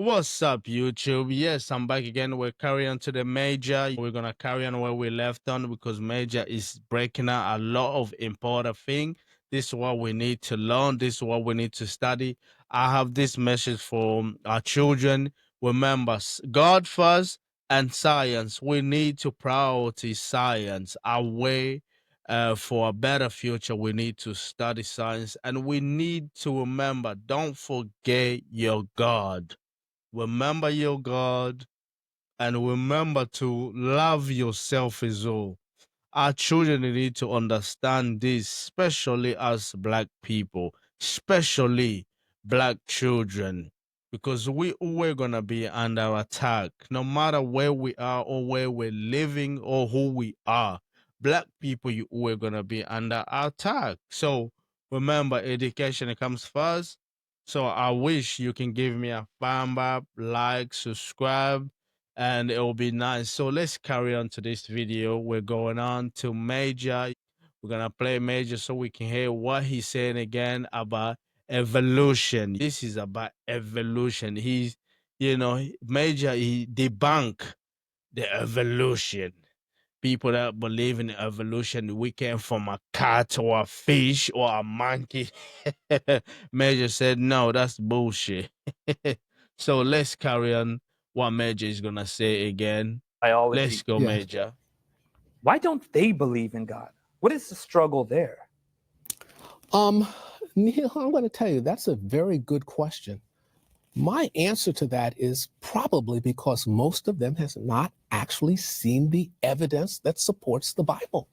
What's up, YouTube? Yes, I'm back again. We're carrying on to the major. We're gonna carry on where we left on because major is breaking out a lot of important thing. This is what we need to learn. This is what we need to study. I have this message for our children. Remember, God first and science. We need to prioritize science. Our way for a better future, we need to study science, and we need to remember. Don't forget your God. Remember your God and remember to love yourself as well. Our children need to understand this, especially as Black people, especially Black children, because we're gonna be under attack no matter where we are or where we're living or who we are. Black people, we're gonna be under attack. So remember, education comes first. So I wish you can give me a thumb up, like, subscribe, and it will be nice. So let's carry on to this video. We're going on to Major. We're gonna play Major so we can hear what he's saying again about evolution. This is about evolution. Major, he debunk the evolution. People that believe in evolution, we came from a cat or a fish or a monkey. Major said, no, that's bullshit. So let's carry on what Major is going to say again. Biology. Let's go, Yes. Major. Why don't they believe in God? What is the struggle there? Neil, I'm going to tell you, that's a very good question. My answer to that is probably because most of them has not actually seen the evidence that supports the Bible.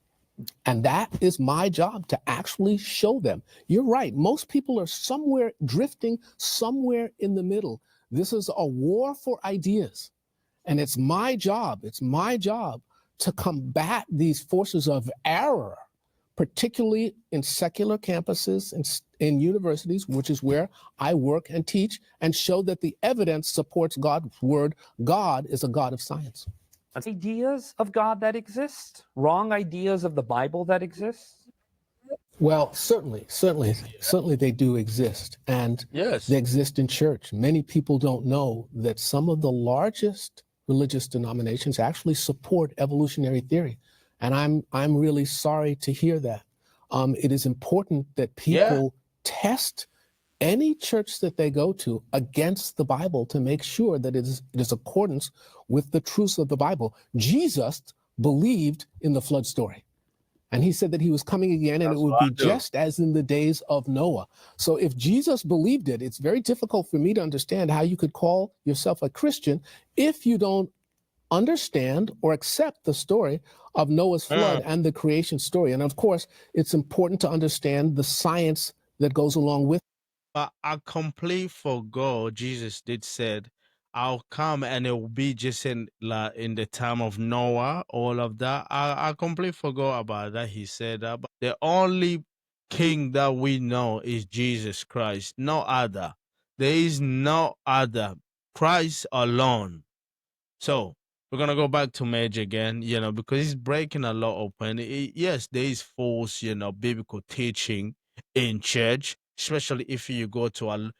And that is my job, to actually show them. You're right. Most people are somewhere drifting somewhere in the middle. This is a war for ideas. And it's my job to combat these forces of error, particularly in secular campuses and in universities, which is where I work and teach, and show that the evidence supports God's word. God is a God of science. Ideas of God that exist? Wrong ideas of the Bible that exist? Well, certainly they do exist, and Yes. they exist in church. Many people don't know that some of the largest religious denominations actually support evolutionary theory, and I'm really sorry to hear that. It is important that people test any church that they go to against the Bible to make sure that it is accordance with the truths of the Bible. Jesus believed in the flood story. And he said that he was coming again, and it would be just as in the days of Noah. So if Jesus believed it, it's very difficult for me to understand how you could call yourself a Christian if you don't understand or accept the story of Noah's flood and the creation story. And of course, it's important to understand the science that goes along with. But I completely forgot Jesus did said, I'll come and it will be just in the time of Noah, all of that. I completely forgot about that. He said that. But the only king that we know is Jesus Christ, no other. There is no other. Christ alone. So we're gonna go back to Major again, because he's breaking a lot open. Yes, there is false, biblical teaching in church, especially if you go to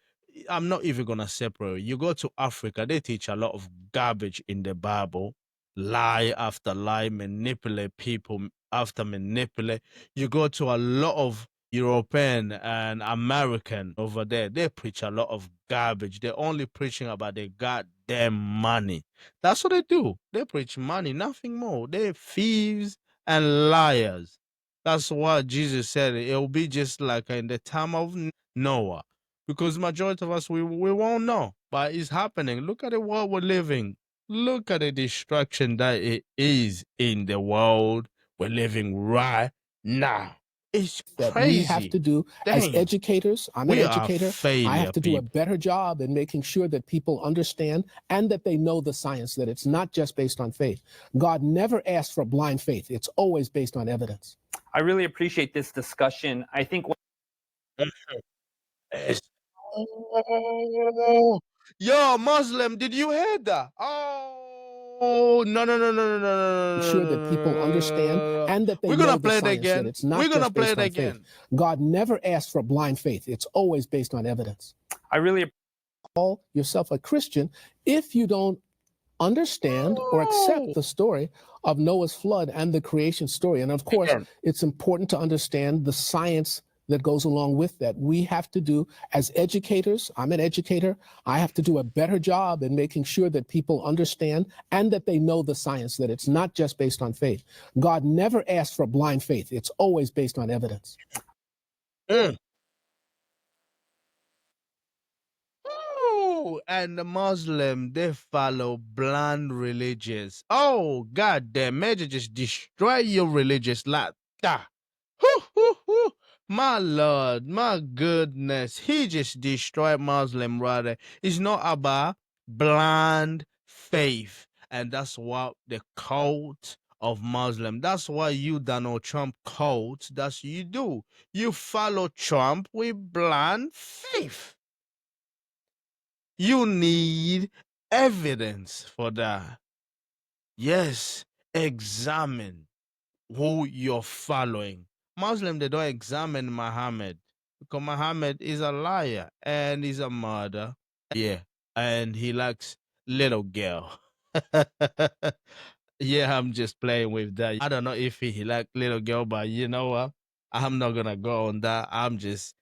I'm not even gonna separate. You go to Africa, they teach a lot of garbage in the Bible, lie after lie, manipulate people after manipulate. You go to a lot of European and American over there, they preach a lot of garbage. They're only preaching about their goddamn money. That's what they do. They preach money, nothing more. They're thieves and liars. That's what Jesus said. It'll be just like in the time of Noah. Because majority of us, we won't know. But it's happening. Look at the world we're living. Look at the destruction that it is in the world we're living right now. It's that crazy. we have to do as educators. I'm an educator. I have to do a better job in making sure that people understand and that they know the science, that it's not just based on faith. God never asked for blind faith. It's always based on evidence. I really appreciate this discussion. I think Oh, yo, Muslim, did you hear that? Oh, no, no, no, no, no, no, no, Sure that people understand and that they We're know gonna the play it science, again. that it's not We're gonna just play based it on again. faith. God never asked for blind faith. It's always based on evidence. I really call yourself a Christian if you don't understand or accept the story of Noah's flood and the creation story. And of course, it's important to understand the science that goes along with that. We have to do, as educators, I'm an educator, I have to do a better job in making sure that people understand and that they know the science, that it's not just based on faith. God never asked for blind faith. It's always based on evidence. Oh, and the Muslim, they follow blind religious. Oh, God damn, Major just destroy your religious life. Ah. Hoo, hoo, hoo. My Lord, my goodness, he just destroyed Muslim, brother. It's not about blind faith. And that's what the cult of Muslim, that's why you Donald Trump cult, that's you do. You follow Trump with blind faith. You need evidence for that. Yes, examine who you're following. Muslim, they don't examine Muhammad because Muhammad is a liar and he's a murderer. Yeah, and he likes little girl. Yeah, I'm just playing with that. I don't know if he like little girl, but you know what? I'm not gonna go on that. I'm just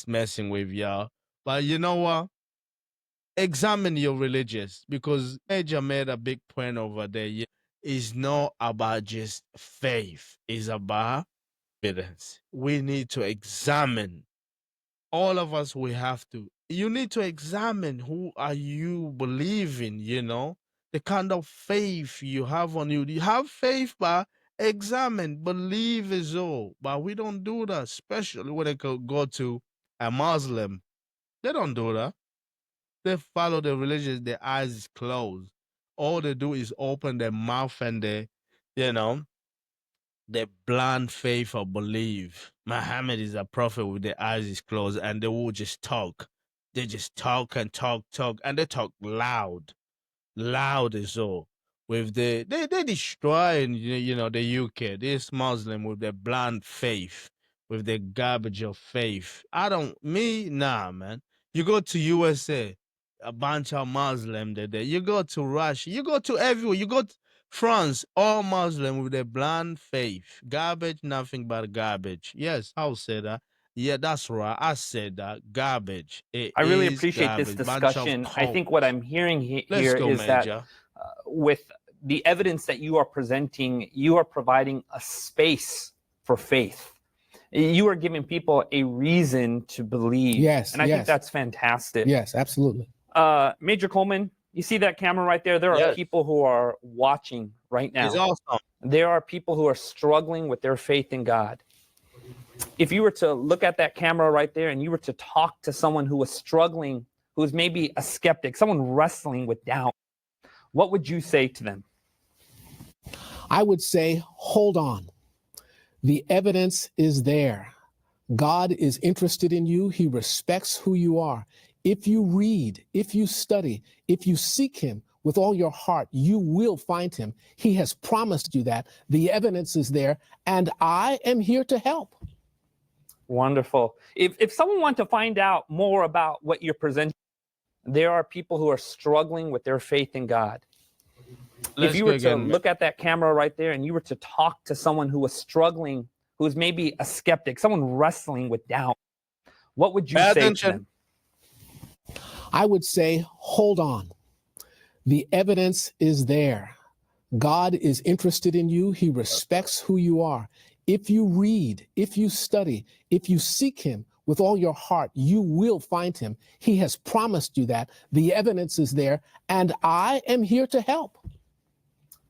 messing with y'all. But you know what? Examine your religious because Major made a big point over there. It's not about just faith, it's about evidence. We need to examine. All of us, we have to. You need to examine who are you believing, the kind of faith you have on you. You have faith, but examine, believe is all. But we don't do that, especially when they go to a Muslim. They don't do that. They follow the religion, their eyes is closed. All they do is open their mouth and you know, they blind faith or believe. Muhammad is a prophet with their eyes is closed and they will just talk. They just talk and talk, and they talk loud as all. With they destroying the UK, this Muslim with their blind faith, with their garbage of faith. Nah, man. You go to USA, a bunch of Muslim there. You go to Russia, you go to everywhere, you go to France, all Muslim with their blind faith. Garbage, nothing but garbage. Yes, I'll say that. Yeah, that's right. I said that. Garbage. It I really is appreciate this garbage. Bunch of discussion. I think what I'm hearing Let's here go, is that Major. with the evidence that you are presenting, you are providing a space for faith. You are giving people a reason to believe. Yes, and I think that's fantastic. Yes, absolutely. Major Coleman, you see that camera right there? There are Yes. people who are watching right now. It's awesome. There are people who are struggling with their faith in God. If you were to look at that camera right there and you were to talk to someone who was struggling, who's maybe a skeptic, someone wrestling with doubt, what would you say to them? I would say, hold on. The evidence is there. God is interested in you. He respects who you are. If you read, if you study, if you seek him with all your heart, you will find him. He has promised you that. The evidence is there, and I am here to help. Wonderful. If someone wants to find out more about what you're presenting, there are people who are struggling with their faith in God. If you were to look at that camera right there and you were to talk to someone who was struggling, who's maybe a skeptic, someone wrestling with doubt, what would you say to them? I would say, hold on. The evidence is there. God is interested in you. He respects who you are. If you read, if you study, if you seek him with all your heart, you will find him. He has promised you that. The evidence is there, and I am here to help.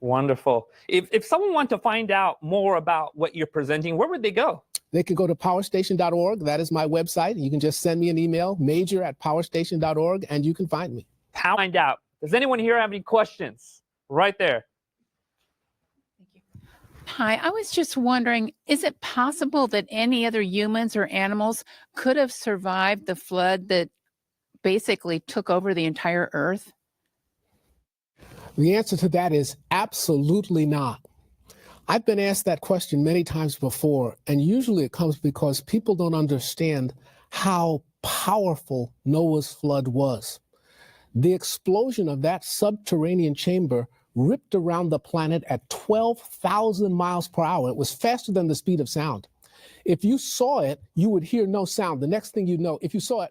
Wonderful. If someone wants to find out more about what you're presenting, where would they go? They could go to powerstation.org. That is my website. You can just send me an email, major@powerstation.org, and you can find me. Find out. Does anyone here have any questions? Right there. Hi, I was just wondering, is it possible that any other humans or animals could have survived the flood that basically took over the entire earth? The answer to that is absolutely not. I've been asked that question many times before, and usually it comes because people don't understand how powerful Noah's flood was. The explosion of that subterranean chamber ripped around the planet at 12,000 miles per hour. It was faster than the speed of sound. If you saw it, you would hear no sound. The next thing you know, if you saw it,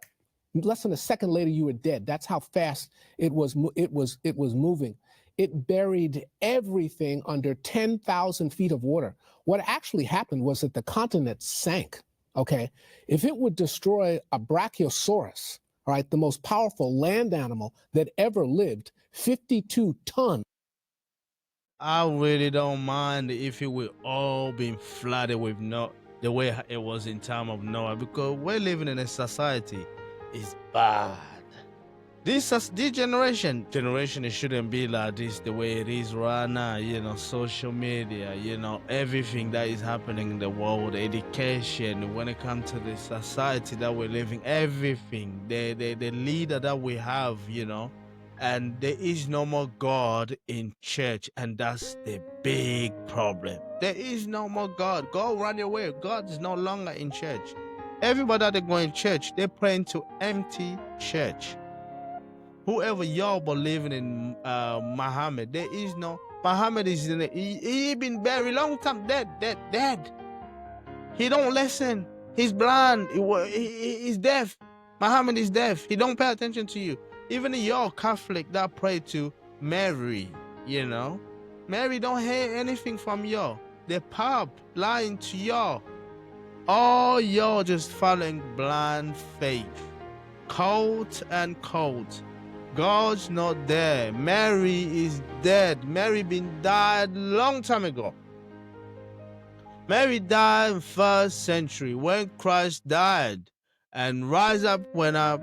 less than a second later, you were dead. That's how fast it was moving. It buried everything under 10,000 feet of water. What actually happened was that the continent sank, okay? If it would destroy a brachiosaurus, all right, the most powerful land animal that ever lived, 52 tons. I really don't mind if it will all be flooded with the way it was in time of Noah, because we're living in a society is bad. This generation, it shouldn't be like this the way it is right now. You know, social media, you know, everything that is happening in the world, education, when it comes to the society that we're living, everything, the leader that we have, you know, and there is no more God in church, and that's the big problem. There is no more God. Go run away. God is no longer in church. Everybody that go in church, they're praying to empty church. Whoever y'all believing in Muhammad, there is no Muhammad is in it. He been very long time dead. He don't listen. He's blind. He's deaf. Muhammad is deaf. He don't pay attention to you. Even y'all Catholic that pray to Mary, you know, Mary don't hear anything from y'all. The Pope lying to y'all. All y'all just following blind faith. Cult and cult. God's not there. Mary is dead. Mary been died long time ago. Mary died in 1st century when Christ died and rise up, went up.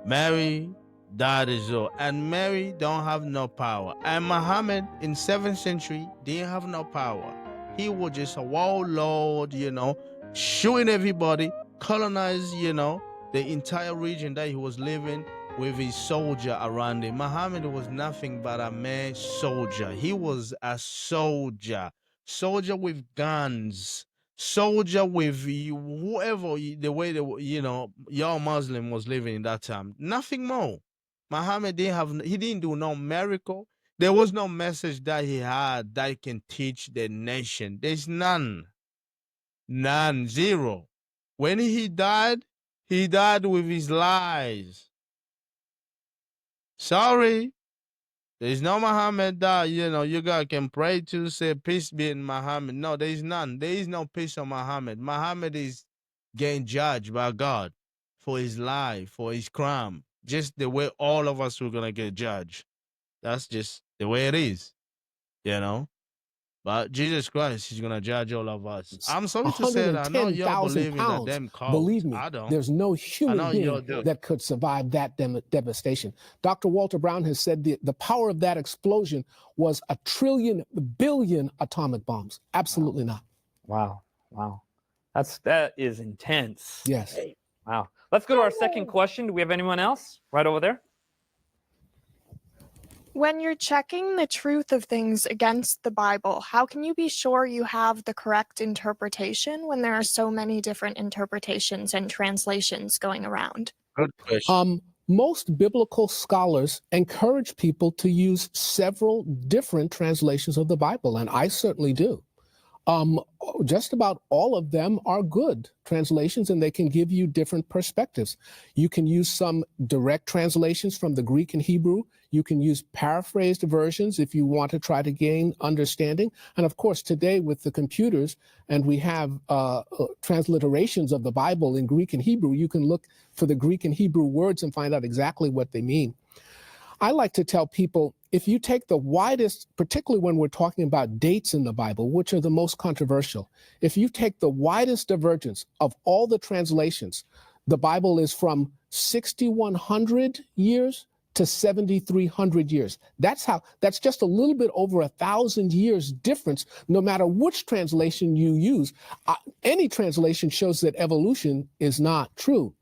Mary died as well. And Mary don't have no power. And Muhammad in 7th century didn't have no power. He was just a warlord, you know, shooting everybody, colonize, you know, the entire region that he was living with his soldier around him. Muhammad was nothing but a mere soldier. He was a soldier with guns, soldier with whoever, the way that, you know, your Muslim was living in that time. Nothing more. Muhammad he didn't do no miracle. There was no message that he had that can teach the nation. There's none. None. Zero. When he died with his lies. Sorry, there's no Muhammad that, you know, you guys can pray to, say peace be in Muhammad. No, there is none. There is no peace on Muhammad. Muhammad is getting judged by God for his lie, for his crime, just the way all of us were going to get judged. That's just the way it is, you know. But Jesus Christ is going to judge all of us. I'm sorry to say that. I know y'all believe in that damn cult. Believe me, I don't. there's no human being that could survive that devastation. Dr. Walter Brown has said the power of that explosion was 1 trillion billion atomic bombs. Absolutely not. Wow. That is intense. Yes. Wow. Let's go to our second question. Do we have anyone else? Right over there. When you're checking the truth of things against the Bible, how can you be sure you have the correct interpretation when there are so many different interpretations and translations going around? Good question. Most biblical scholars encourage people to use several different translations of the Bible, and I certainly do. Just about all of them are good translations, and they can give you different perspectives. You can use some direct translations from the Greek and Hebrew. You can use paraphrased versions if you want to try to gain understanding. And of course, today with the computers, and we have transliterations of the Bible in Greek and Hebrew, you can look for the Greek and Hebrew words and find out exactly what they mean. I like to tell people, if you take the widest, particularly when we're talking about dates in the Bible, which are the most controversial, if you take the widest divergence of all the translations, the Bible is from 6,100 years to 7,300 years. That's just a little bit over 1,000 years difference, no matter which translation you use. Any translation shows that evolution is not true.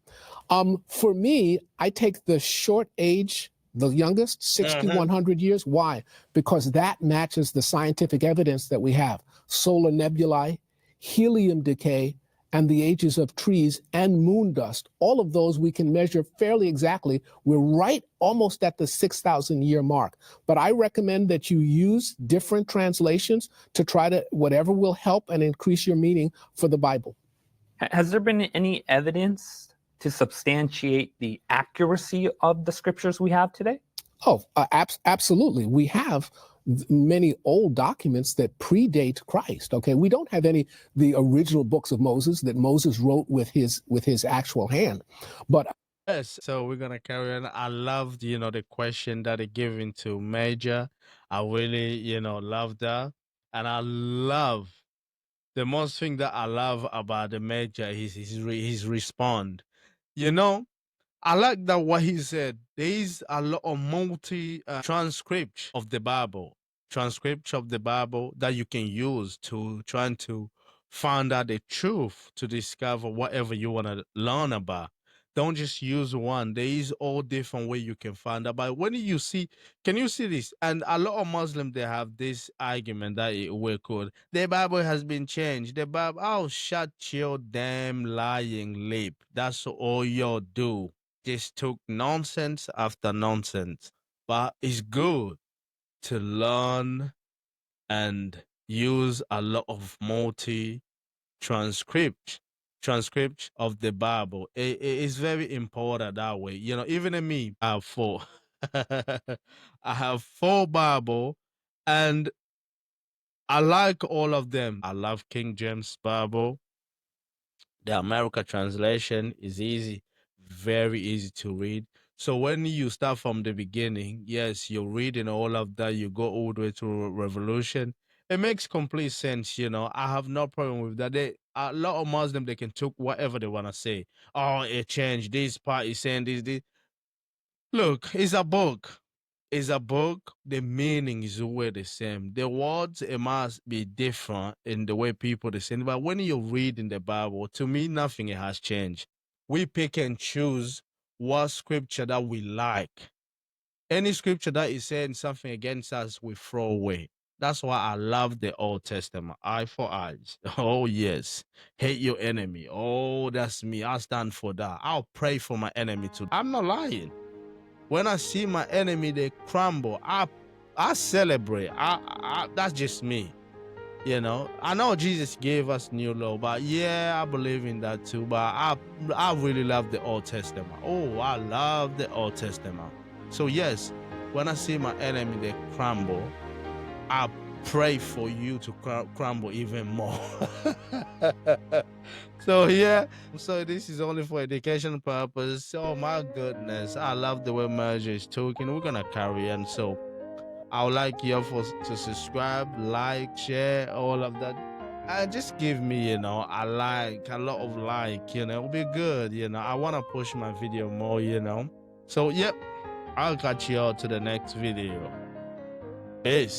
For me, I take the short age, the youngest, 6,100 years. Why? Because that matches the scientific evidence that we have. Solar nebulae, helium decay, and the ages of trees and moon dust. All of those we can measure fairly exactly. We're right almost at the 6,000 year mark. But I recommend that you use different translations to try to, whatever will help and increase your meaning for the Bible. Has there been any evidence to substantiate the accuracy of the scriptures we have today? Oh, absolutely. We have many old documents that predate Christ. Okay, we don't have the original books of Moses that Moses wrote with his actual hand, but yes. So we're gonna carry on. I loved, the question that they given to Major. I really, love that, and I love the most thing that I love about the Major is his respond. You know, I like that what he said. There is a lot of multi transcripts of the Bible, transcripts of the Bible that you can use to trying to find out the truth, to discover whatever you want to learn about. Don't just use one. There is all different way you can find out. But when you see, can you see this? And a lot of Muslims, they have this argument that we're called the Bible has been changed. The Bible, oh, shut your damn lying lip. That's all you do. Just took nonsense after nonsense. But it's good to learn and use a lot of multi transcript of the Bible. It is very important that way. Even in me, I have four. I have four Bible, and I like all of them. I love King James Bible. The America translation is easy, very easy to read. So when you start from the beginning, yes, you're reading all of that, you go all the way to Revolution. It makes complete sense, I have no problem with that. A lot of Muslims, they can take whatever they want to say. Oh, it changed. This part is saying this. Look, it's a book. It's a book. The meaning is always the same. The words, it must be different in the way people they say. But when you read in the Bible, to me, nothing has changed. We pick and choose what scripture that we like. Any scripture that is saying something against us, we throw away. That's why I love the Old Testament. Eye for eyes. Oh, yes. Hate your enemy. Oh, that's me. I stand for that. I'll pray for my enemy too. I'm not lying. When I see my enemy, they crumble. I celebrate. That's just me. I know Jesus gave us new law, but yeah, I believe in that too. But I really love the Old Testament. Oh, I love the Old Testament. So yes, when I see my enemy, they crumble, I pray for you to crumble even more. So yeah, so this is only for education purpose. Oh my goodness, I love the way Major is talking. We're gonna carry on. So I would like you to subscribe, like, share, all of that. And just give me, a lot of like, it'll be good, I want to push my video more, So, yep, I'll catch you all to the next video. Peace.